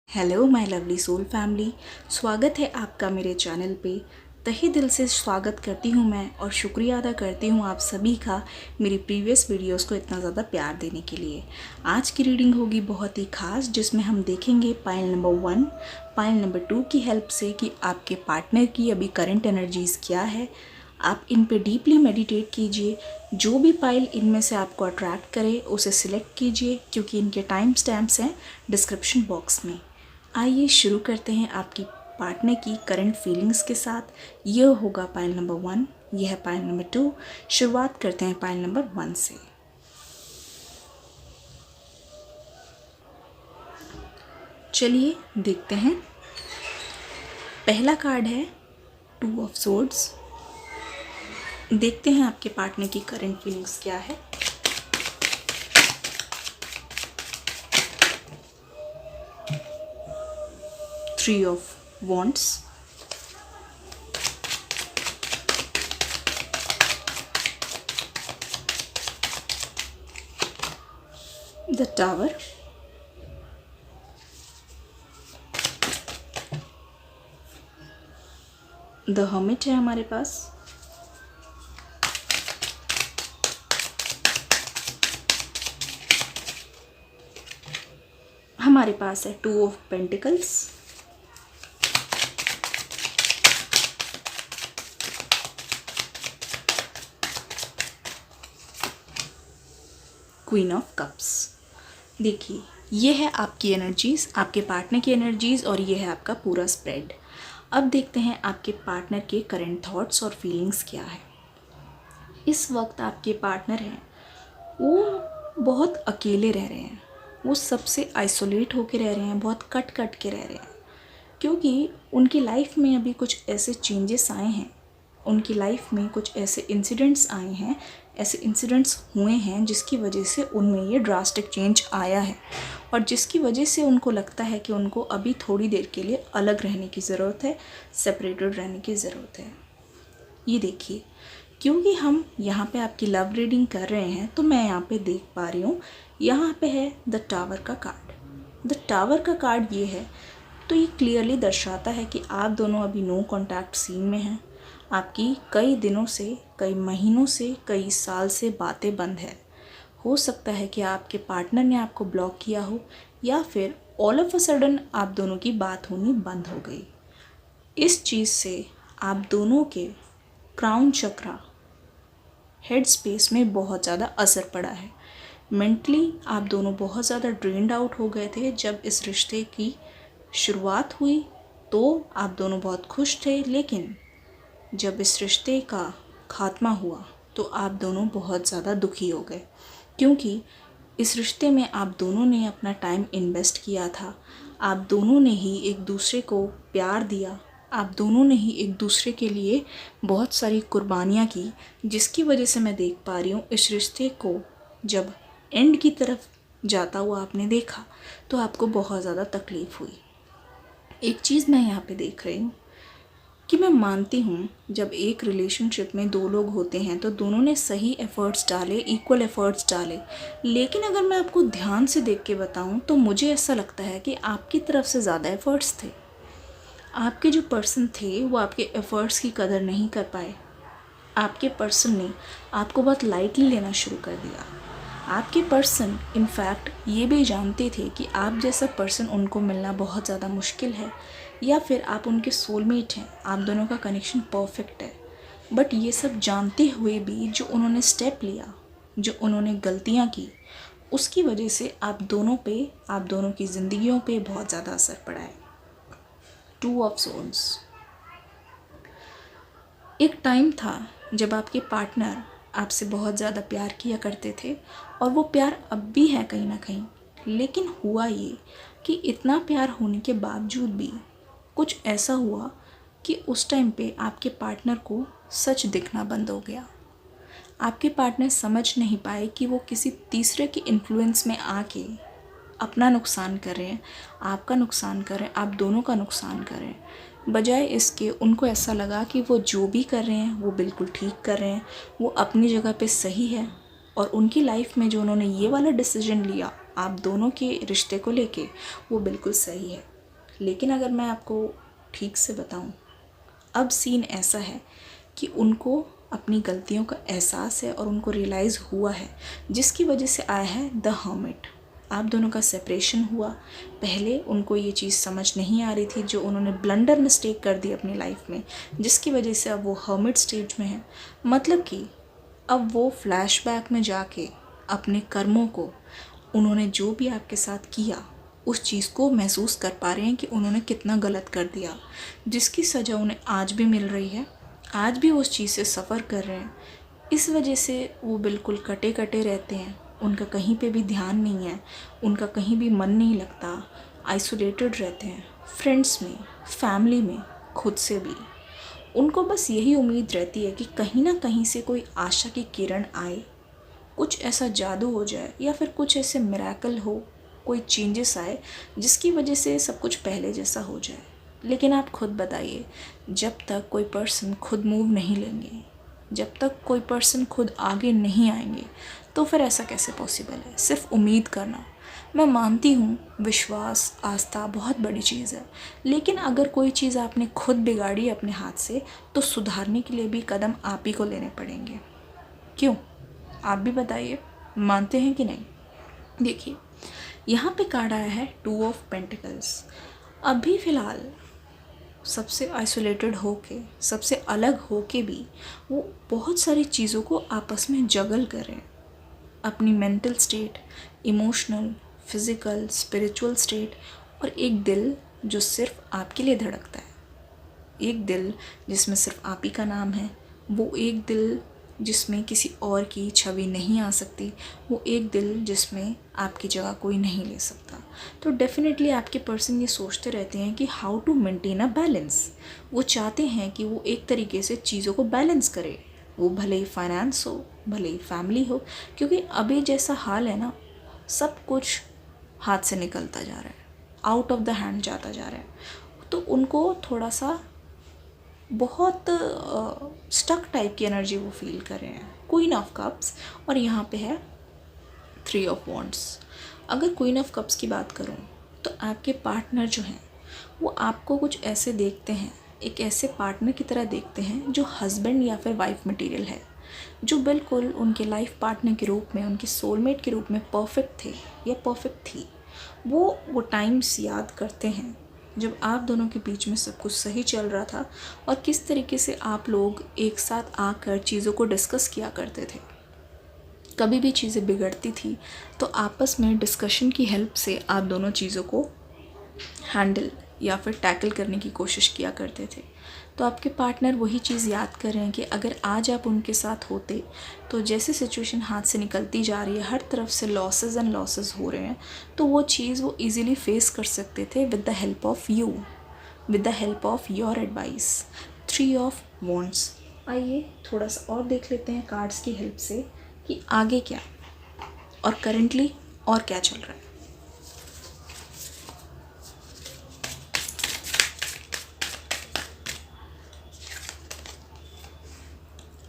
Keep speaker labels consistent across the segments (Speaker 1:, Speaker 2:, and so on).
Speaker 1: Hello my lovely soul family, स्वागत है आपका मेरे चैनल पे। तहे दिल से स्वागत करती हूँ मैं और शुक्रिया अदा करती हूँ आप सभी का मेरी प्रीवियस वीडियोस को इतना ज़्यादा प्यार देने के लिए। आज की रीडिंग होगी बहुत ही ख़ास, जिसमें हम देखेंगे पाइल नंबर 1, पाइल नंबर 2 की हेल्प से कि आपके पार्टनर की अभी करंट एनर्जीज़ क्या है। आप इन पे डीपली मेडिटेट कीजिए। जो भी पाइल इनमें से आपको अट्रैक्ट करे उसे सिलेक्ट कीजिए, क्योंकि इनके टाइम स्टैम्प्स हैं डिस्क्रिप्शन बॉक्स में। आइए शुरू करते हैं आपकी पार्टनर की करंट फीलिंग्स के साथ। यह होगा पाइल नंबर 1, यह है पाइल नंबर 2। शुरुआत करते हैं पाइल नंबर 1 से। चलिए देखते हैं। पहला कार्ड है 2 ऑफ सोर्ड्स। देखते हैं आपके पार्टनर की करंट फीलिंग्स क्या है। Three of wands, the tower, the hermit है हमारे पास, हमारे पास है 2 of pentacles, queen of cups. देखिए, ये है आपकी एनर्जीज़, आपके पार्टनर की एनर्जीज़, और ये है आपका पूरा स्प्रेड। अब देखते हैं आपके पार्टनर के करंट थॉट्स और फीलिंग्स क्या है। इस वक्त आपके पार्टनर हैं वो बहुत अकेले रह रहे हैं, वो सबसे आइसोलेट होके रह रहे हैं, बहुत कट कट के रह रहे हैं, क्योंकि उनकी लाइफ में अभी कुछ ऐसे चेंजेस आए हैं, उनकी लाइफ में कुछ ऐसे इंसिडेंट्स आए हैं, ऐसे इंसिडेंट्स हुए हैं जिसकी वजह से उनमें ये ड्रास्टिक चेंज आया है, और जिसकी वजह से उनको लगता है कि उनको अभी थोड़ी देर के लिए अलग रहने की ज़रूरत है, सेपरेटेड रहने की ज़रूरत है। ये देखिए, क्योंकि हम यहाँ पे आपकी लव रीडिंग कर रहे हैं तो मैं यहाँ पे देख पा रही हूँ, यहाँ पे है द टावर का कार्ड। द टावर का कार्ड ये है, तो ये क्लियरली दर्शाता है कि आप दोनों अभी नो कॉन्टैक्ट सीन में हैं। आपकी कई दिनों से, कई महीनों से, कई साल से बातें बंद है। हो सकता है कि आपके पार्टनर ने आपको ब्लॉक किया हो, या फिर ऑल ऑफ अ सडन आप दोनों की बात होनी बंद हो गई। इस चीज़ से आप दोनों के क्राउन चक्रा, हेड स्पेस में बहुत ज़्यादा असर पड़ा है। मेंटली आप दोनों बहुत ज़्यादा ड्रेन्ड आउट हो गए थे। जब इस रिश्ते की शुरुआत हुई तो आप दोनों बहुत खुश थे, लेकिन जब इस रिश्ते का खात्मा हुआ तो आप दोनों बहुत ज़्यादा दुखी हो गए, क्योंकि इस रिश्ते में आप दोनों ने अपना टाइम इन्वेस्ट किया था, आप दोनों ने ही एक दूसरे को प्यार दिया, आप दोनों ने ही एक दूसरे के लिए बहुत सारी कुर्बानियाँ की, जिसकी वजह से मैं देख पा रही हूँ इस रिश्ते को जब एंड की तरफ जाता हुआ आपने देखा तो आपको बहुत ज़्यादा तकलीफ़ हुई। एक चीज़ मैं यहाँ पे देख रही हूँ कि मैं मानती हूँ, जब एक रिलेशनशिप में 2 लोग होते हैं तो दोनों ने सही एफ़र्ट्स डाले, इक्वल एफ़र्ट्स डाले, लेकिन अगर मैं आपको ध्यान से देख के बताऊँ तो मुझे ऐसा लगता है कि आपकी तरफ से ज़्यादा एफ़र्ट्स थे। आपके जो पर्सन थे वो आपके एफ़र्ट्स की कदर नहीं कर पाए। आपके पर्सन ने आपको बहुत लाइटली लेना शुरू कर दिया। आपके पर्सन इनफैक्ट ये भी जानते थे कि आप जैसा पर्सन उनको मिलना बहुत ज़्यादा मुश्किल है, या फिर आप उनके सोलमेट हैं, आप दोनों का कनेक्शन परफेक्ट है। बट ये सब जानते हुए भी जो उन्होंने स्टेप लिया, जो उन्होंने गलतियाँ की, उसकी वजह से आप दोनों पे, आप दोनों की ज़िंदगियों पे बहुत ज़्यादा असर पड़ा है। 2 ऑफ सोर्ड्स। एक टाइम था जब आपके पार्टनर आपसे बहुत ज़्यादा प्यार किया करते थे, और वो प्यार अब भी है कहीं ना कहीं, लेकिन हुआ ये कि इतना प्यार होने के बावजूद भी कुछ ऐसा हुआ कि उस टाइम पे आपके पार्टनर को सच दिखना बंद हो गया। आपके पार्टनर समझ नहीं पाए कि वो किसी तीसरे के इन्फ्लुएंस में आके अपना नुकसान कर रहे हैं, आपका नुकसान कर रहे हैं, आप दोनों का नुकसान कर रहे हैं। बजाय इसके उनको ऐसा लगा कि वो जो भी कर रहे हैं वो बिल्कुल ठीक कर रहे हैं, वो अपनी जगह पे सही है, और उनकी लाइफ में जो उन्होंने ये वाला डिसीजन लिया आप दोनों के रिश्ते को लेके, वो बिल्कुल सही है। लेकिन अगर मैं आपको ठीक से बताऊं, अब सीन ऐसा है कि उनको अपनी गलतियों का एहसास है और उनको रियलाइज़ हुआ है, जिसकी वजह से आया है द हर्मिट। आप दोनों का सेपरेशन हुआ। पहले उनको ये चीज़ समझ नहीं आ रही थी, जो उन्होंने ब्लंडर मिस्टेक कर दी अपनी लाइफ में, जिसकी वजह से अब वो हर्मिट स्टेज में है। मतलब कि अब वो फ्लैशबैक में जाके अपने कर्मों को, उन्होंने जो भी आपके साथ किया, उस चीज़ को महसूस कर पा रहे हैं कि उन्होंने कितना गलत कर दिया, जिसकी सज़ा उन्हें आज भी मिल रही है। आज भी उस चीज़ से सफ़र कर रहे हैं। इस वजह से वो बिल्कुल कटे कटे रहते हैं। उनका कहीं पे भी ध्यान नहीं है, उनका कहीं भी मन नहीं लगता, आइसोलेटेड रहते हैं, फ्रेंड्स में, फैमिली में, खुद से भी। उनको बस यही उम्मीद रहती है कि कहीं ना कहीं से कोई आशा की किरण आए, कुछ ऐसा जादू हो जाए या फिर कुछ ऐसे मिरेकल हो, कोई चेंजेस आए जिसकी वजह से सब कुछ पहले जैसा हो जाए। लेकिन आप खुद बताइए, जब तक कोई पर्सन खुद मूव नहीं लेंगे, जब तक कोई पर्सन खुद आगे नहीं आएंगे, तो फिर ऐसा कैसे पॉसिबल है? सिर्फ उम्मीद करना। मैं मानती हूँ विश्वास, आस्था बहुत बड़ी चीज़ है, लेकिन अगर कोई चीज़ आपने खुद बिगाड़ी अपने हाथ से, तो सुधारने के लिए भी कदम आप ही को लेने पड़ेंगे। क्यों? आप भी बताइए, मानते हैं कि नहीं? देखिए, यहाँ पे कार्ड आया है 2 ऑफ पेंटिकल्स। अभी फ़िलहाल सबसे आइसोलेटेड होके, सबसे अलग होके भी वो बहुत सारी चीज़ों को आपस में जगल कर रहे हैं। अपनी mental state, emotional, physical, spiritual state, और एक दिल जो सिर्फ आपके लिए धड़कता है। एक दिल जिसमें सिर्फ आप ही का नाम है। वो एक दिल जिसमें किसी और की छवि नहीं आ सकती। वो एक दिल जिसमें आपकी जगह कोई नहीं ले सकता। तो डेफिनेटली आपके पर्सन ये सोचते रहते हैं कि how to maintain a balance. वो चाहते हैं कि वो एक तरीके से चीज़ों को बैलेंस करे, वो भले ही फाइनेंस हो, भले ही फैमिली हो, क्योंकि अभी जैसा हाल है ना, सब कुछ हाथ से निकलता जा रहा है, आउट ऑफ द हैंड जाता जा रहा है। तो उनको थोड़ा सा बहुत स्टक टाइप की एनर्जी वो फील कर रहे हैं। क्वीन ऑफ कप्स, और यहाँ पे है 3 ऑफ वॉन्ड्स। अगर क्वीन ऑफ कप्स की बात करूँ, तो आपके पार्टनर जो हैं वो आपको कुछ ऐसे देखते हैं, एक ऐसे पार्टनर की तरह देखते हैं जो हस्बैंड या फिर वाइफ मटेरियल है, जो बिल्कुल उनके लाइफ पार्टनर के रूप में, उनके सोलमेट के रूप में परफेक्ट थे या परफेक्ट थी। वो टाइम्स याद करते हैं जब आप दोनों के बीच में सब कुछ सही चल रहा था, और किस तरीके से आप लोग एक साथ आकर चीज़ों को डिस्कस किया करते थे। कभी भी चीज़ें बिगड़ती थी तो आपस में डिस्कशन की हेल्प से आप दोनों चीज़ों को हैंडल या फिर टैकल करने की कोशिश किया करते थे। तो आपके पार्टनर वही चीज़ याद कर रहे हैं कि अगर आज आप उनके साथ होते, तो जैसे सिचुएशन हाथ से निकलती जा रही है, हर तरफ से लॉसेस एंड लॉसेस हो रहे हैं, तो वो चीज़ वो इजीली फेस कर सकते थे with the help of you, with the help of your advice. 3 of wands. आइए थोड़ा सा और देख लेते हैं कार्ड्स की हेल्प से कि आगे क्या और करेंटली और क्या चल रहा है।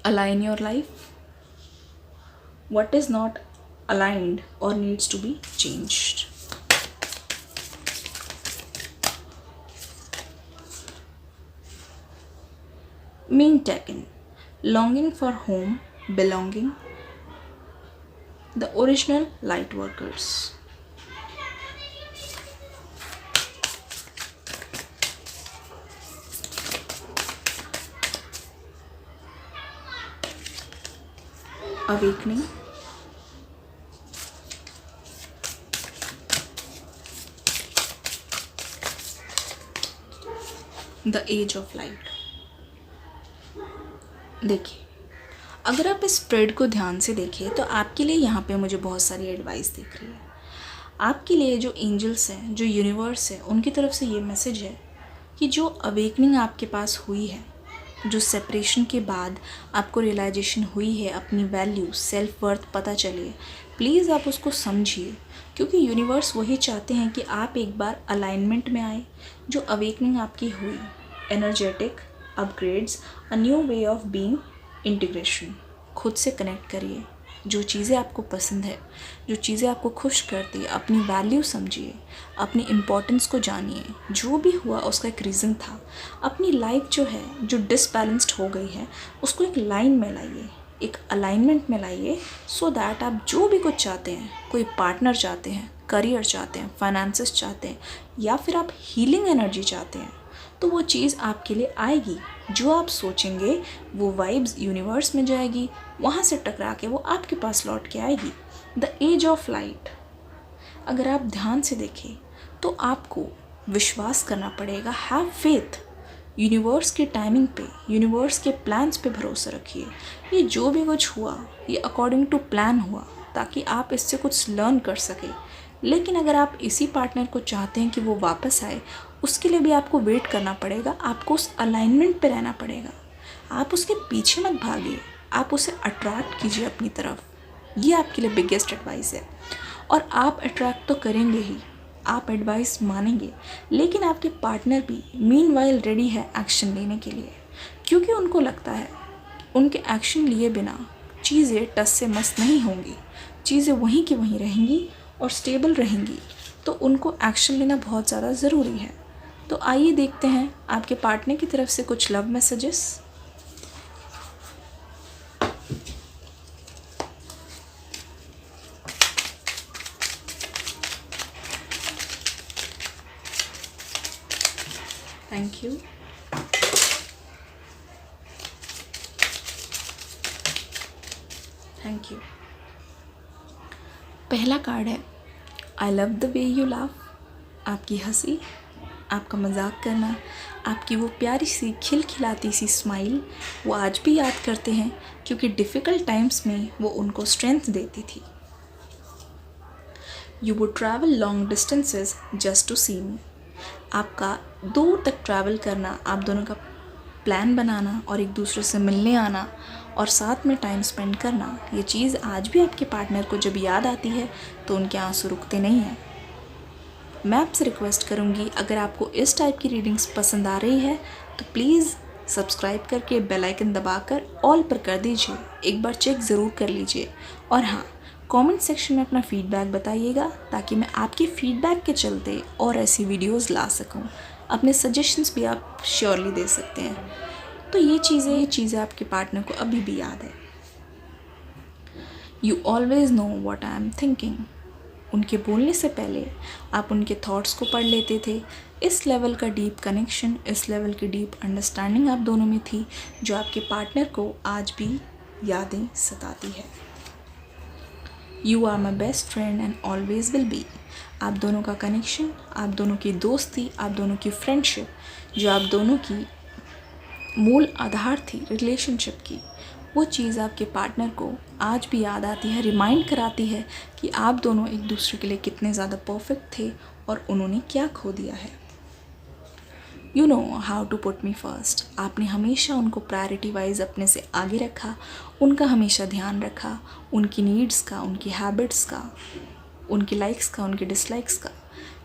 Speaker 1: Align your life. What is not aligned or needs to be changed? Mean taken. Longing for home, belonging. The original light workers. Awakening. The Age of Light. देखिए, अगर आप इस स्प्रेड को ध्यान से देखें तो आपके लिए यहाँ पे मुझे बहुत सारी एडवाइस दिख रही है। आपके लिए जो एंजल्स हैं, जो यूनिवर्स है, उनकी तरफ से ये मैसेज है कि जो अवेकनिंग आपके पास हुई है, जो सेपरेशन के बाद आपको रियलाइजेशन हुई है, अपनी वैल्यू, सेल्फ वर्थ पता चली है, प्लीज़ आप उसको समझिए, क्योंकि यूनिवर्स वही चाहते हैं कि आप एक बार अलाइनमेंट में आए। जो अवेकनिंग आपकी हुई, energetic upgrades, a new way of being, integration, खुद से कनेक्ट करिए, जो चीज़ें आपको पसंद है, जो चीज़ें आपको खुश करती है, अपनी वैल्यू समझिए, अपनी इम्पोर्टेंस को जानिए। जो भी हुआ उसका एक रीज़न था। अपनी लाइफ जो है, जो डिसबैलेंस्ड हो गई है, उसको एक लाइन में लाइए, एक अलाइनमेंट में लाइए, सो दैट आप जो भी कुछ चाहते हैं, कोई पार्टनर चाहते हैं, करियर चाहते हैं, फाइनेंसेस चाहते हैं, या फिर आप हीलिंग एनर्जी चाहते हैं, तो वो चीज़ आपके लिए आएगी। जो आप सोचेंगे वो वाइब्स यूनिवर्स में जाएगी, वहाँ से टकरा के वो आपके पास लौट के आएगी। द एज ऑफ लाइट, अगर आप ध्यान से देखें तो आपको विश्वास करना पड़ेगा। हैव फेथ, यूनिवर्स की टाइमिंग पे, यूनिवर्स के प्लान्स पे भरोसा रखिए। ये जो भी कुछ हुआ ये अकॉर्डिंग टू प्लान हुआ, ताकि आप इससे कुछ लर्न कर सकें। लेकिन अगर आप इसी पार्टनर को चाहते हैं कि वो वापस आए, उसके लिए भी आपको वेट करना पड़ेगा, आपको उस अलाइनमेंट पे रहना पड़ेगा। आप उसके पीछे मत भागिए, आप उसे अट्रैक्ट कीजिए अपनी तरफ। ये आपके लिए बिगेस्ट एडवाइस है। और आप अट्रैक्ट तो करेंगे ही, आप एडवाइस मानेंगे, लेकिन आपके पार्टनर भी मीनवाइल रेडी है एक्शन लेने के लिए, क्योंकि उनको लगता है उनके एक्शन लिए बिना चीज़ें टस से मस नहीं होंगी, चीज़ें वहीं की वहीं रहेंगी और स्टेबल रहेंगी। तो उनको एक्शन लेना बहुत ज़्यादा ज़रूरी है। तो आइए देखते हैं आपके पार्टनर की तरफ से कुछ love messages. Thank you. Thank you. पहला कार्ड है आई love the way you laugh. आपकी हंसी, आपका मजाक करना, आपकी वो प्यारी सी खिलखिलाती सी स्माइल वो आज भी याद करते हैं, क्योंकि डिफ़िकल्ट टाइम्स में वो उनको स्ट्रेंथ देती थी। You would travel long distances just to see me. आपका दूर तक ट्रैवल करना, आप दोनों का प्लान बनाना और एक दूसरे से मिलने आना और साथ में टाइम स्पेंड करना, ये चीज़ आज भी आपके पार्टनर को जब याद आती है तो उनके आंसू रुकते नहीं हैं। मैं आपसे रिक्वेस्ट करूँगी, अगर आपको इस टाइप की रीडिंग्स पसंद आ रही है तो प्लीज़ सब्सक्राइब करके बेल आइकन दबाकर ऑल पर कर दीजिए। एक बार चेक ज़रूर कर लीजिए। और हाँ, कमेंट सेक्शन में अपना फीडबैक बताइएगा, ताकि मैं आपके फीडबैक के चलते और ऐसी वीडियोस ला सकूं। अपने सजेशंस भी आप श्योरली दे सकते हैं। तो ये चीज़ें आपके पार्टनर को अभी भी याद है। You always know what I am thinking. उनके बोलने से पहले आप उनके थॉट्स को पढ़ लेते थे। इस लेवल का डीप कनेक्शन, इस लेवल की डीप अंडरस्टैंडिंग आप दोनों में थी, जो आपके पार्टनर को आज भी यादें सताती है। You are my best friend and always will be. आप दोनों का कनेक्शन, आप दोनों की दोस्ती, आप दोनों की फ्रेंडशिप, जो आप दोनों की मूल आधार थी रिलेशनशिप की, वो चीज़ आपके पार्टनर को आज भी याद आती है, रिमाइंड कराती है कि आप दोनों एक दूसरे के लिए कितने ज़्यादा परफेक्ट थे और उन्होंने क्या खो दिया है। You know how to put me first. आपने हमेशा उनको प्रायोरिटी वाइज अपने से आगे रखा, उनका हमेशा ध्यान रखा, उनकी नीड्स का, उनकी हैबिट्स का, उनकी लाइक्स का, उनके डिसलाइक्स का।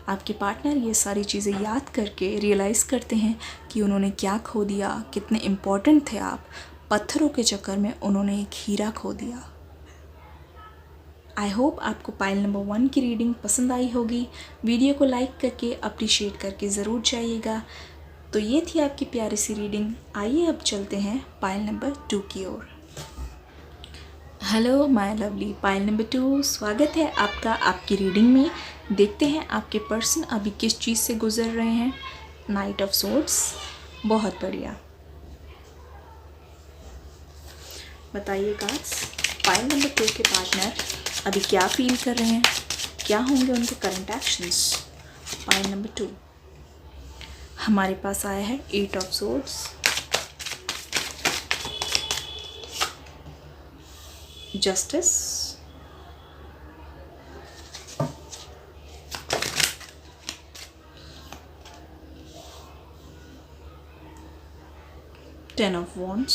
Speaker 1: आपके पार्टनर ये सारी चीज़ें याद करके रियलाइज़ करते हैं कि उन्होंने क्या खो दिया, कितने इम्पॉर्टेंट थे आप। पत्थरों के चक्कर में उन्होंने एक हीरा खो दिया। आई होप आपको पाइल नंबर 1 की रीडिंग पसंद आई होगी। वीडियो को लाइक करके अप्रिशिएट करके ज़रूर जाइएगा। तो ये थी आपकी प्यारी सी रीडिंग। आइए अब चलते हैं पाइल नंबर 2 की ओर। Hello my lovely pile number 2, स्वागत है आपका आपकी रीडिंग में। देखते हैं आपके पर्सन अभी किस चीज़ से गुजर रहे हैं। नाइट ऑफ सोर्ड्स, बहुत बढ़िया। बताइए गाइस, पाइल नंबर 2 के पार्टनर अभी क्या फील कर रहे हैं, क्या होंगे उनके करंट एक्शंस। पाइल नंबर 2 हमारे पास आया है 8 of swords, justice, 10 of wands,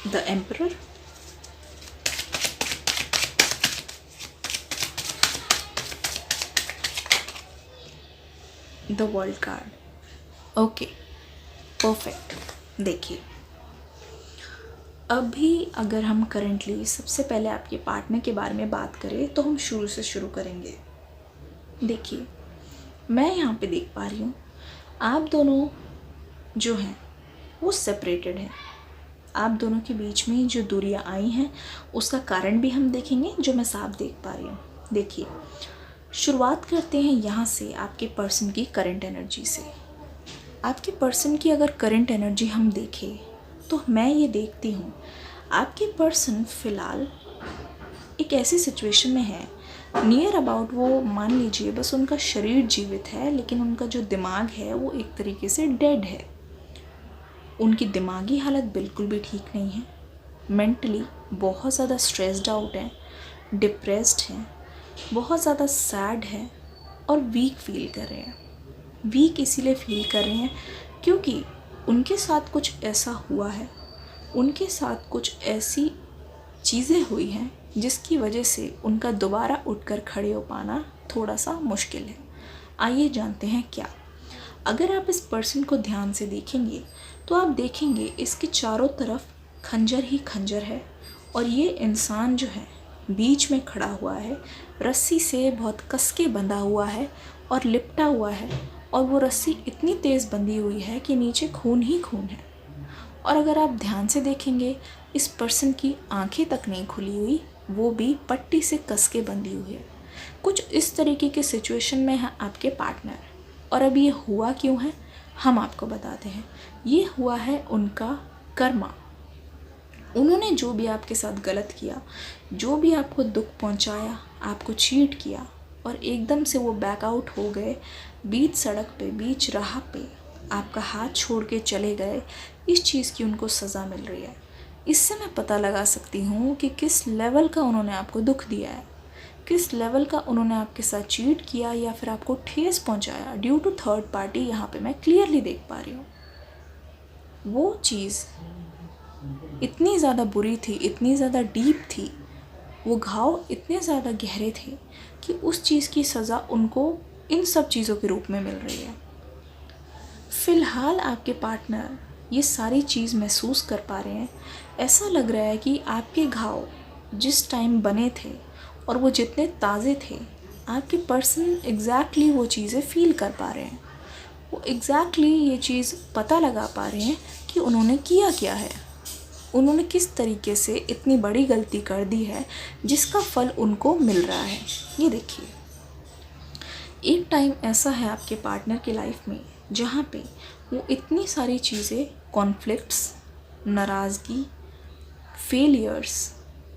Speaker 1: the emperor, the world card. Okay, perfect. देखिए, अभी अगर हम करंटली सबसे पहले आपके पार्टनर के बारे में बात करें तो हम शुरू से शुरू करेंगे। देखिए, मैं यहाँ पे देख पा रही हूँ आप दोनों जो हैं वो सेपरेटेड हैं। आप दोनों के बीच में जो दूरियाँ आई हैं उसका कारण भी हम देखेंगे, जो मैं साफ देख पा रही हूँ। देखिए, शुरुआत करते हैं यहाँ से आपके पर्सन की करंट एनर्जी से। आपके पर्सन की अगर करंट एनर्जी हम देखें तो मैं ये देखती हूँ आपके पर्सन फ़िलहाल एक ऐसी सिचुएशन में है, नियर अबाउट वो मान लीजिए बस उनका शरीर जीवित है लेकिन उनका जो दिमाग है वो एक तरीके से डेड है। उनकी दिमागी हालत बिल्कुल भी ठीक नहीं है, मेंटली बहुत ज़्यादा स्ट्रेस्ड आउट है, डिप्रेस्ड हैं, बहुत ज़्यादा सैड है और वीक फील कर रहे हैं। वीक इसीलिए फील कर रहे हैं क्योंकि उनके साथ कुछ ऐसा हुआ है, उनके साथ कुछ ऐसी चीज़ें हुई हैं जिसकी वजह से उनका दोबारा उठकर खड़े हो पाना थोड़ा सा मुश्किल है। आइए जानते हैं क्या। अगर आप इस पर्सन को ध्यान से देखेंगे तो आप देखेंगे इसके चारों तरफ खंजर ही खंजर है और ये इंसान जो है बीच में खड़ा हुआ है, रस्सी से बहुत कस के बंधा हुआ है और लिपटा हुआ है और वो रस्सी इतनी तेज़ बंधी हुई है कि नीचे खून ही खून है। और अगर आप ध्यान से देखेंगे इस पर्सन की आंखें तक नहीं खुली हुई, वो भी पट्टी से कस के बंधी हुई है। कुछ इस तरीके के सिचुएशन में है आपके पार्टनर। और अब ये हुआ क्यों है हम आपको बताते हैं। ये हुआ है उनका कर्मा। उन्होंने जो भी आपके साथ गलत किया, जो भी आपको दुख पहुंचाया, आपको चीट किया और एकदम से वो बैकआउट हो गए, बीच सड़क पे, बीच राह पे आपका हाथ छोड़ के चले गए, इस चीज़ की उनको सज़ा मिल रही है। इससे मैं पता लगा सकती हूँ कि किस लेवल का उन्होंने आपको दुख दिया है, किस लेवल का उन्होंने आपके साथ चीट किया या फिर आपको ठेस पहुँचाया ड्यू टू थर्ड पार्टी। यहाँ पे मैं क्लियरली देख पा रही हूँ वो चीज़ इतनी ज़्यादा बुरी थी, इतनी ज़्यादा डीप थी, वो घाव इतने ज़्यादा गहरे थे कि उस चीज़ की सज़ा उनको इन सब चीज़ों के रूप में मिल रही है। फ़िलहाल आपके पार्टनर ये सारी चीज़ महसूस कर पा रहे हैं। ऐसा लग रहा है कि आपके घाव जिस टाइम बने थे और वो जितने ताज़े थे, आपके पर्सन एग्जैक्टली वो चीज़ें फ़ील कर पा रहे हैं। वो एग्जैक्टली ये चीज़ पता लगा पा रहे हैं कि उन्होंने किया क्या है, उन्होंने किस तरीके से इतनी बड़ी गलती कर दी है जिसका फल उनको मिल रहा है। ये देखिए, एक टाइम ऐसा है आपके पार्टनर की लाइफ में जहाँ पे वो इतनी सारी चीज़ें, कॉन्फ्लिक्ट्स, नाराज़गी, फेलियर्स,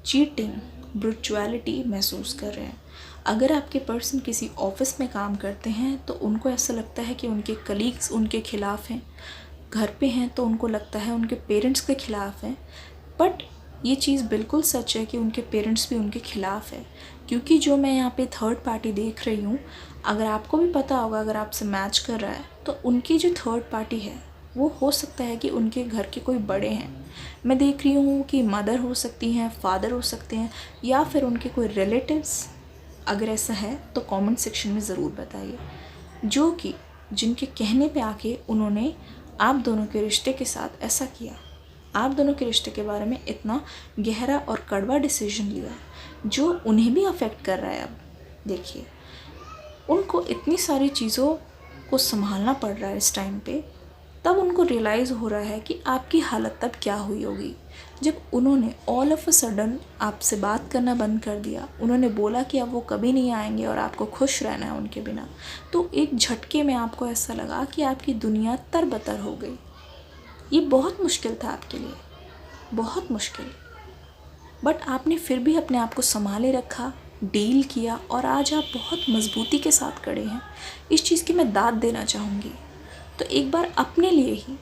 Speaker 1: चीटिंग, ब्रुचुअलिटी महसूस कर रहे हैं। अगर आपके पर्सन किसी ऑफिस में काम करते हैं तो उनको ऐसा लगता है कि उनके कलीग्स उनके खिलाफ़ हैं, घर पे हैं तो उनको लगता है उनके पेरेंट्स के ख़िलाफ़ हैं। बट ये चीज़ बिल्कुल सच है कि उनके पेरेंट्स भी उनके ख़िलाफ़ है, क्योंकि जो मैं यहाँ पे थर्ड पार्टी देख रही हूँ, अगर आपको भी पता होगा, अगर आपसे मैच कर रहा है तो उनकी जो थर्ड पार्टी है वो हो सकता है कि उनके घर के कोई बड़े हैं। मैं देख रही हूँ कि मदर हो सकती हैं, फादर हो सकते हैं या फिर उनके कोई रिलेटिव्स। अगर ऐसा है तो कमेंट सेक्शन में ज़रूर बताइए, जो कि जिनके कहने पे आके उन्होंने आप दोनों के रिश्ते के साथ ऐसा किया, आप दोनों के रिश्ते के बारे में इतना गहरा और कड़वा डिसीजन लिया जो उन्हें भी अफेक्ट कर रहा है। अब देखिए, उनको इतनी सारी चीज़ों को संभालना पड़ रहा है इस टाइम पे, तब उनको रियलाइज़ हो रहा है कि आपकी हालत तब क्या हुई होगी जब उन्होंने ऑल ऑफ अ सडन आपसे बात करना बंद कर दिया। उन्होंने बोला कि अब वो कभी नहीं आएंगे और आपको खुश रहना है उनके बिना। तो एक झटके में आपको ऐसा लगा कि आपकी दुनिया तरबतर हो गई। ये बहुत मुश्किल था आपके लिए, बहुत मुश्किल। बट आपने फिर भी अपने आप को संभाले रखा, डील किया और आज आप बहुत मजबूती के साथ खड़े हैं। इस चीज़ की मैं दाद देना चाहूँगी। तो एक बार अपने लिए ही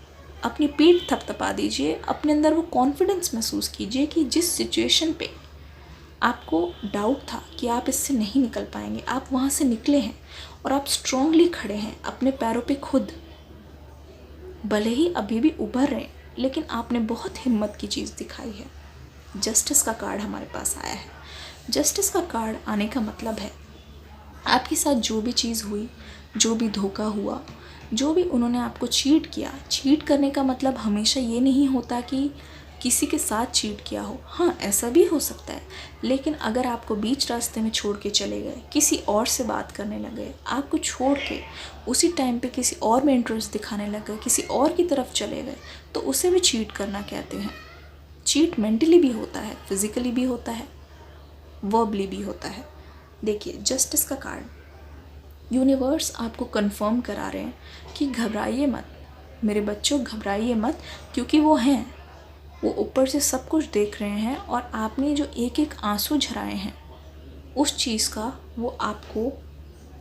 Speaker 1: अपनी पीठ थपथपा दीजिए, अपने अंदर वो कॉन्फिडेंस महसूस कीजिए कि जिस सिचुएशन पे आपको डाउट था कि आप इससे नहीं निकल पाएंगे, आप वहाँ से निकले हैं और आप स्ट्रांगली खड़े हैं अपने पैरों पे खुद। भले ही अभी भी उभर रहे हैं, लेकिन आपने बहुत हिम्मत की चीज़ दिखाई है। जस्टिस का कार्ड हमारे पास आया है। जस्टिस का कार्ड आने का मतलब है आपके साथ जो भी चीज़ हुई, जो भी धोखा हुआ, जो भी उन्होंने आपको चीट किया, चीट करने का मतलब हमेशा ये नहीं होता कि किसी के साथ चीट किया हो। हाँ, ऐसा भी हो सकता है, लेकिन अगर आपको बीच रास्ते में छोड़ के चले गए, किसी और से बात करने लगे, आपको छोड़ के उसी टाइम पे किसी और में इंटरेस्ट दिखाने लगे, किसी और की तरफ चले गए, तो उसे भी चीट करना कहते हैं। चीट मेंटली भी होता है, फिजिकली भी होता है, वर्बली भी होता है। देखिए, जस्टिस का कार्ड, यूनिवर्स आपको कंफर्म करा रहे हैं कि घबराइए मत मेरे बच्चों, घबराइए मत, क्योंकि वो हैं, वो ऊपर से सब कुछ देख रहे हैं, और आपने जो एक एक आंसू झराए हैं उस चीज़ का वो आपको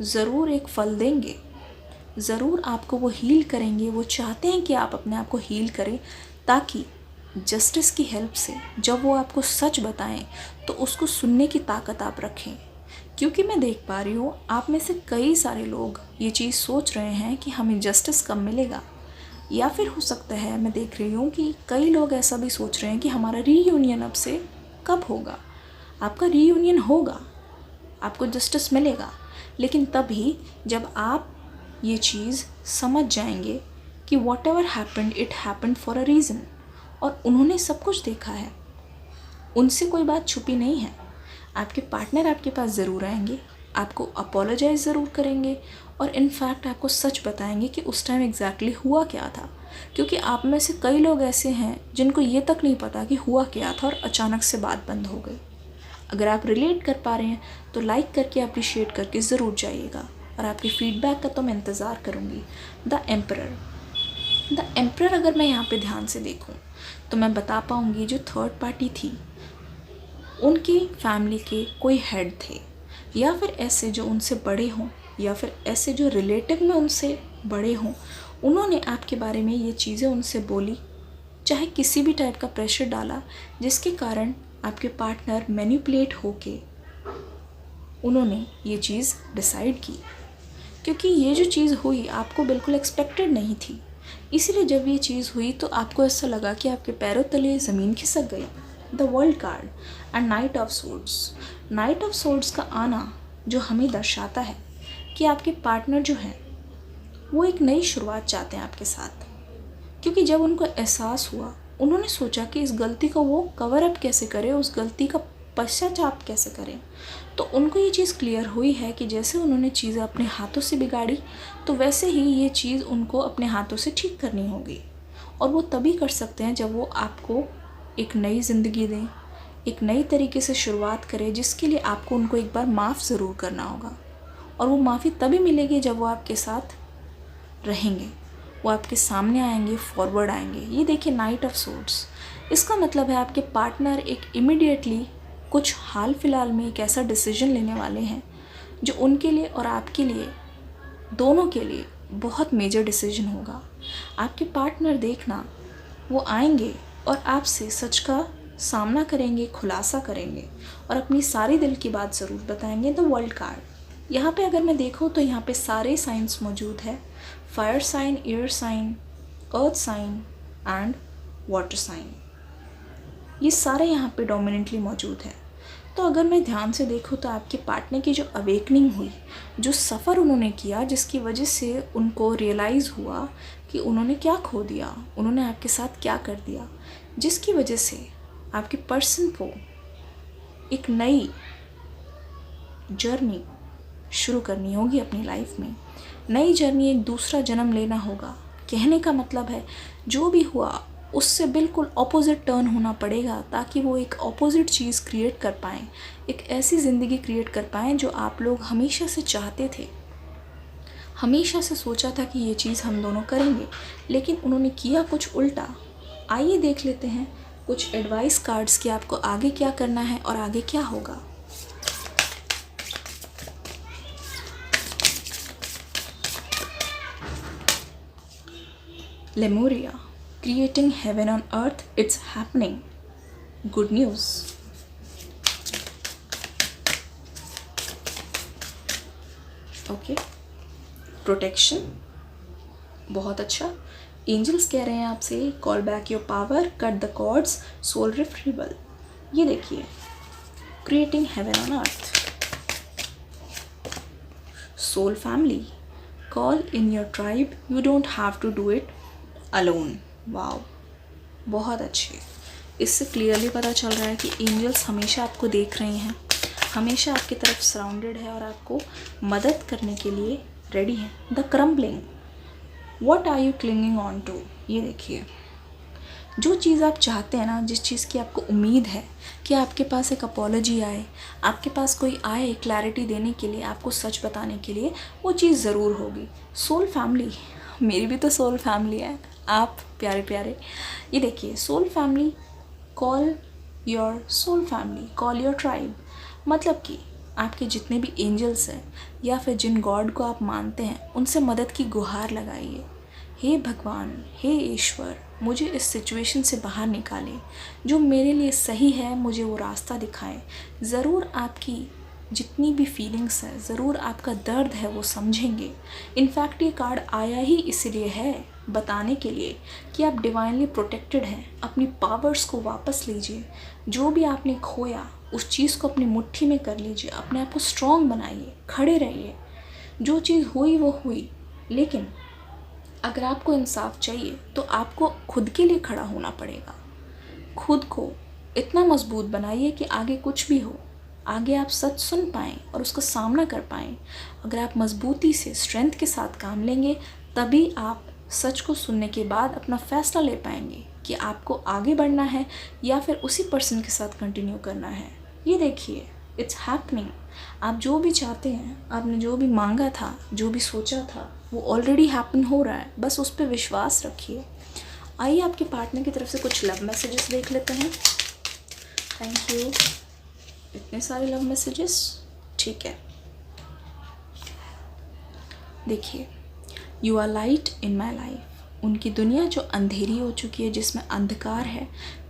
Speaker 1: ज़रूर एक फल देंगे, ज़रूर आपको वो हील करेंगे। वो चाहते हैं कि आप अपने आप को हील करें, ताकि जस्टिस की हेल्प से जब वो आपको सच बताएं तो उसको सुनने की ताकत आप रखें। क्योंकि मैं देख पा रही हूँ आप में से कई सारे लोग ये चीज़ सोच रहे हैं कि हमें जस्टिस कब मिलेगा, या फिर हो सकता है मैं देख रही हूँ कि कई लोग ऐसा भी सोच रहे हैं कि हमारा रीयूनियन अब से कब होगा। आपका रीयूनियन होगा, आपको जस्टिस मिलेगा, लेकिन तभी जब आप ये चीज़ समझ जाएंगे कि what ever happened it happened for a reason, और उन्होंने सब कुछ देखा है, उनसे कोई बात छुपी नहीं है। आपके पार्टनर आपके पास ज़रूर आएंगे, आपको अपोलोजाइज़ ज़रूर करेंगे, और इनफैक्ट आपको सच बताएंगे कि उस टाइम एग्जैक्टली हुआ क्या था। क्योंकि आप में से कई लोग ऐसे हैं जिनको ये तक नहीं पता कि हुआ क्या था, और अचानक से बात बंद हो गई। अगर आप रिलेट कर पा रहे हैं तो लाइक करके, अप्रिशिएट करके ज़रूर जाइएगा, और आपके फीडबैक का तो मैं इंतज़ार करूँगी। द एम्परर अगर मैं यहाँ पे ध्यान से देखूँ तो मैं बता पाऊँगी जो थर्ड पार्टी थी, उनकी फैमिली के कोई हेड थे, या फिर ऐसे जो उनसे बड़े हों, या फिर ऐसे जो रिलेटिव में उनसे बड़े हों, उन्होंने आपके बारे में ये चीज़ें उनसे बोली, चाहे किसी भी टाइप का प्रेशर डाला, जिसके कारण आपके पार्टनर मैनिपुलेट होके उन्होंने ये चीज़ डिसाइड की। क्योंकि ये जो चीज़ हुई आपको बिल्कुल एक्सपेक्टेड नहीं थी, इसीलिए जब ये चीज़ हुई तो आपको ऐसा लगा कि आपके पैरों तले ज़मीन खिसक गई। The world card and night of swords. Night of swords का आना जो हमें दर्शाता है कि आपके पार्टनर जो हैं वो एक नई शुरुआत चाहते हैं आपके साथ। क्योंकि जब उनको एहसास हुआ, उन्होंने सोचा कि इस गलती को वो कवर अप कैसे करें, उस गलती का पश्चाताप कैसे करें। तो उनको ये चीज़ क्लियर हुई है कि जैसे उन्होंने चीज़ें अपने हाथों से बिगाड़ी, तो वैसे ही ये चीज़ उनको अपने हाथों से ठीक करनी होगी। और वो तभी कर सकते हैं जब वो आपको एक नई ज़िंदगी दें, एक नई तरीके से शुरुआत करें, जिसके लिए आपको उनको एक बार माफ़ ज़रूर करना होगा। और वो माफ़ी तभी मिलेगी जब वो आपके साथ रहेंगे, वो आपके सामने आएंगे, फॉरवर्ड आएंगे। ये देखिए, नाइट ऑफ सोर्ड्स, इसका मतलब है आपके पार्टनर एक इमीडिएटली कुछ हाल फिलहाल में एक ऐसा डिसीजन लेने वाले हैं जो उनके लिए और आपके लिए, दोनों के लिए बहुत मेजर डिसीजन होगा। आपके पार्टनर देखना, वो आएंगे और आपसे सच का सामना करेंगे, खुलासा करेंगे, और अपनी सारी दिल की बात ज़रूर बताएंगे। द वर्ल्ड कार्ड, यहाँ पे अगर मैं देखूँ तो यहाँ पे सारे साइंस मौजूद है, fire sign, air sign, earth sign and water sign, ये सारे यहाँ पे डोमिनेंटली मौजूद है। तो अगर मैं ध्यान से देखूँ तो आपके पार्टनर की जो अवेकनिंग हुई, जो सफ़र उन्होंने किया, जिसकी वजह से उनको रियलाइज़ हुआ कि उन्होंने क्या खो दिया, उन्होंने आपके साथ क्या कर दिया, जिसकी वजह से आपके पर्सन को एक नई जर्नी शुरू करनी होगी अपनी लाइफ में। नई जर्नी, एक दूसरा जन्म लेना होगा। कहने का मतलब है जो भी हुआ उससे बिल्कुल ऑपोजिट टर्न होना पड़ेगा, ताकि वो एक ऑपोजिट चीज़ क्रिएट कर पाएँ, एक ऐसी ज़िंदगी क्रिएट कर पाएँ जो आप लोग हमेशा से चाहते थे, हमेशा से सोचा था कि ये चीज़ हम दोनों करेंगे, लेकिन उन्होंने किया कुछ उल्टा। आइए देख लेते हैं कुछ एडवाइस कार्ड्स कि आपको आगे क्या करना है और आगे क्या होगा। Lemuria, creating heaven on earth, it's happening. Good news. Okay, protection बहुत अच्छा। एंजल्स कह रहे हैं आपसे call back your power, cut the cords, soul retrieval. ये देखिए, creating heaven on earth, soul family, call in your tribe, you don't have to do it alone. Wow, बहुत अच्छे। इससे क्लियरली पता चल रहा है कि एंजल्स हमेशा आपको देख रहे हैं, हमेशा आपकी तरफ सराउंडेड है और आपको मदद करने के लिए रेडी है। The crumbling, what are you clinging on to. ये देखिए, जो चीज़ आप चाहते हैं ना, जिस चीज़ की आपको उम्मीद है कि आपके पास एक अपॉलॉजी आए, आपके पास कोई आए क्लैरिटी देने के लिए, आपको सच बताने के लिए, वो चीज़ ज़रूर होगी। सोल फैमिली, मेरी भी तो सोल फैमिली है, आप प्यारे प्यारे। ये देखिए, soul family, call your soul family, call your tribe. मतलब कि आपके जितने भी एंजल्स हैं या फिर जिन गॉड को आप मानते हैं, उनसे मदद की गुहार लगाइए। हे भगवान, हे ईश्वर, मुझे इस सिचुएशन से बाहर निकालें, जो मेरे लिए सही है मुझे वो रास्ता दिखाएं। ज़रूर आपकी जितनी भी फीलिंग्स हैं, ज़रूर आपका दर्द है वो समझेंगे। इनफैक्ट ये कार्ड आया ही इसलिए है, बताने के लिए कि आप डिवाइनली प्रोटेक्टेड हैं। अपनी पावर्स को वापस लीजिए, जो भी आपने खोया उस चीज़ को अपनी मुट्ठी में कर लीजिए, अपने आप को स्ट्रॉन्ग बनाइए, खड़े रहिए। जो चीज़ हुई वो हुई, लेकिन अगर आपको इंसाफ चाहिए तो आपको खुद के लिए खड़ा होना पड़ेगा। खुद को इतना मजबूत बनाइए कि आगे कुछ भी हो, आगे आप सच सुन पाएँ और उसका सामना कर पाएँ। अगर आप मजबूती से, स्ट्रेंथ के साथ काम लेंगे, तभी आप सच को सुनने के बाद अपना फैसला ले पाएंगे कि आपको आगे बढ़ना है या फिर उसी पर्सन के साथ कंटिन्यू करना है। ये देखिए, इट्स हैपनिंग। आप जो भी चाहते हैं, आपने जो भी मांगा था, जो भी सोचा था, वो ऑलरेडी हैपन हो रहा है। बस उस पर विश्वास रखिए। आइए आपके पार्टनर की तरफ से कुछ लव मैसेजेस देख लेते हैं। Thank you. इतने सारे लव मैसेजेस, ठीक है। देखिए, you are light in my life. उनकी दुनिया जो अंधेरी हो चुकी है, जिसमें अंधकार है,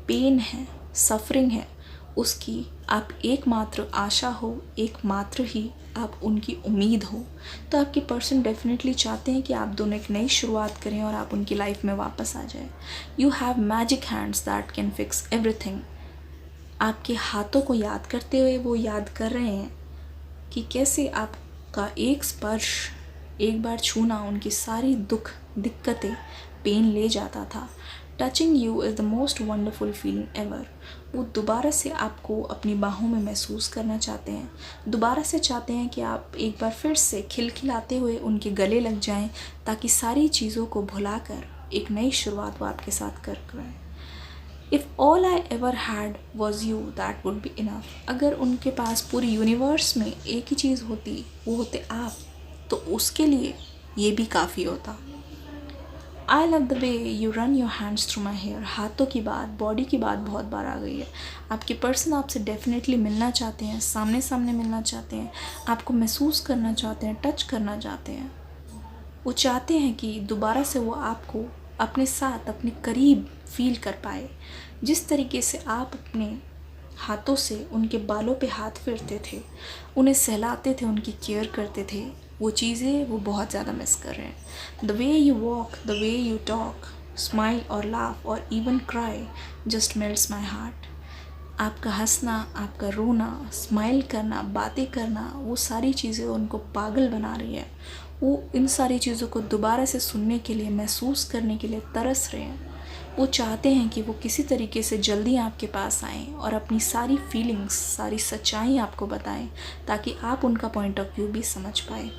Speaker 1: पेन है, सफरिंग है, उसकी आप एकमात्र आशा हो, एकमात्र ही आप उनकी उम्मीद हो। तो आपके पर्सन डेफिनेटली चाहते हैं कि आप दोनों एक नई शुरुआत करें और आप उनकी लाइफ में वापस आ जाए। You have magic hands that can fix everything. आपके हाथों को याद करते हुए वो याद कर रहे हैं कि कैसे आपका एक स्पर्श, एक बार छूना उनकी सारी दुख, दिक्कतें, पेन ले जाता था। Touching you is the most wonderful feeling ever. वो दोबारा से आपको अपनी बाहों में महसूस करना चाहते हैं, दोबारा से चाहते हैं कि आप एक बार फिर से खिलखिलाते हुए उनके गले लग जाएं, ताकि सारी चीज़ों को भुलाकर एक नई शुरुआत वो आपके साथ कर पाएं। If all I ever had was you, that would be enough. अगर उनके पास पूरी यूनिवर्स में एक ही चीज़ होती, वो होते आप, तो उसके लिए ये भी काफ़ी होता। I love the way you run your hands through my hair. हाथों की बात, बॉडी की बात बहुत बार आ गई है। आपके पर्सन आपसे डेफिनेटली मिलना चाहते हैं, सामने सामने मिलना चाहते हैं, आपको महसूस करना चाहते हैं, टच करना चाहते हैं। वो चाहते हैं कि दोबारा से वो आपको अपने साथ, अपने करीब फील कर पाए। जिस तरीके से आप अपने हाथों से उनके बालों पे हाथ फेरते थे, उन्हें सहलाते थे, उनकी केयर करते थे, वो चीज़ें वो बहुत ज़्यादा मिस कर रहे हैं। The way you walk, the way you talk, smile और लाफ और even cry just melts my heart. आपका हंसना, आपका रोना, स्माइल करना, बातें करना, वो सारी चीज़ें उनको पागल बना रही है। वो इन सारी चीज़ों को दोबारा से सुनने के लिए, महसूस करने के लिए तरस रहे हैं। वो चाहते हैं कि वो किसी तरीके से जल्दी आपके पास आएँ और अपनी सारी फीलिंग्स, सारी सच्चाई आपको बताएं, ताकि आप उनका पॉइंट ऑफ व्यू भी समझ पाए।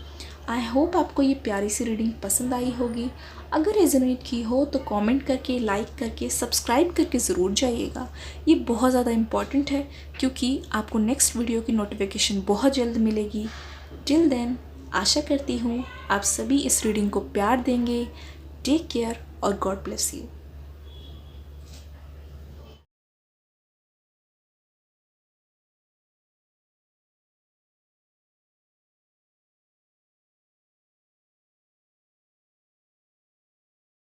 Speaker 1: आई होप आपको ये प्यारी सी रीडिंग पसंद आई होगी। अगर रेजोनेट की हो तो कमेंट करके, लाइक करके, सब्सक्राइब करके ज़रूर जाइएगा। ये बहुत ज़्यादा इम्पॉर्टेंट है, क्योंकि आपको नेक्स्ट वीडियो की नोटिफिकेशन बहुत जल्द मिलेगी। टिल देन, आशा करती हूँ आप सभी इस रीडिंग को प्यार देंगे। टेक केयर और गॉड ब्लेस यू।